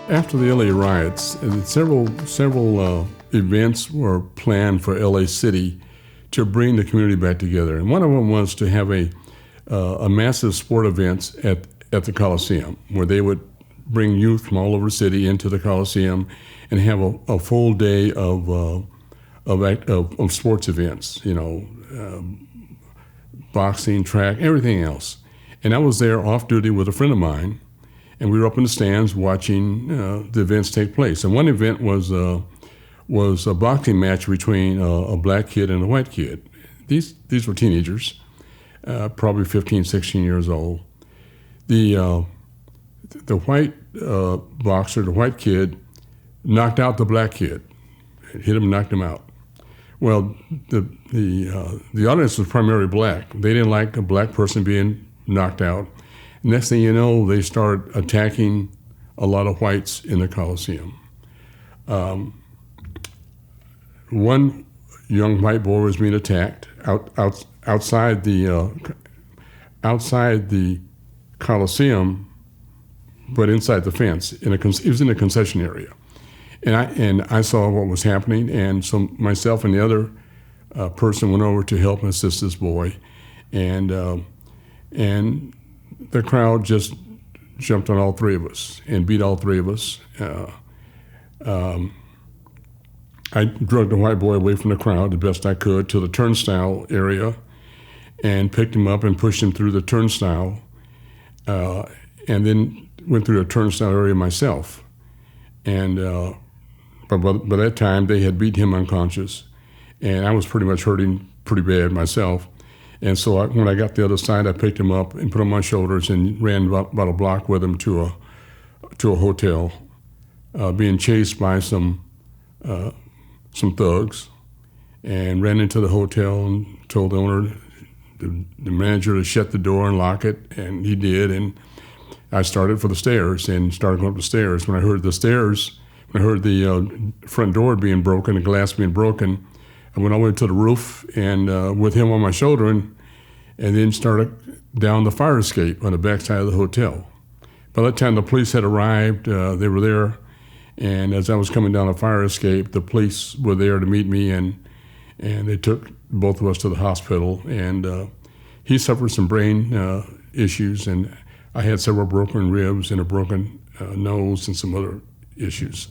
After the LA riots, several events were planned for LA City to bring the community back together. And one of them was to have a massive sport events at the Coliseum, where they would bring youth from all over the city into the Coliseum and have a full day of sports events, boxing, track, everything else. And I was there off duty with a friend of mine, and we were up in the stands watching the events take place. And one event was a boxing match between a black kid and a white kid. These were teenagers, probably 15, 16 years old. The white boxer, the white kid, knocked out the black kid, hit him, knocked him out. Well, the audience was primarily black. They didn't like a black person being knocked out. Next thing you know, they start attacking a lot of whites in the Coliseum. One young white boy was being attacked outside the Coliseum, but inside the fence. It was in a concession area, and I saw what was happening. And so myself and the other person went over to help and assist this boy, and the crowd just jumped on all three of us and beat all three of us. I dragged the white boy away from the crowd the best I could to the turnstile area and picked him up and pushed him through the turnstile, and then went through the turnstile area myself. And but by that time, they had beat him unconscious, and I was pretty much hurting pretty bad myself. And so when I got to the other side, I picked him up and put him on my shoulders and ran about a block with him to a hotel, being chased by some thugs, and ran into the hotel and told the owner, the manager, to shut the door and lock it, and he did. And I started for the stairs and started going up the stairs. When I heard the front door being broken, the glass being broken, I went all the way to the roof and with him on my shoulder, and then started down the fire escape on the backside of the hotel. By that time, the police had arrived. They were there, and as I was coming down the fire escape, the police were there to meet me, and they took both of us to the hospital. And he suffered some brain issues, and I had several broken ribs and a broken nose and some other issues.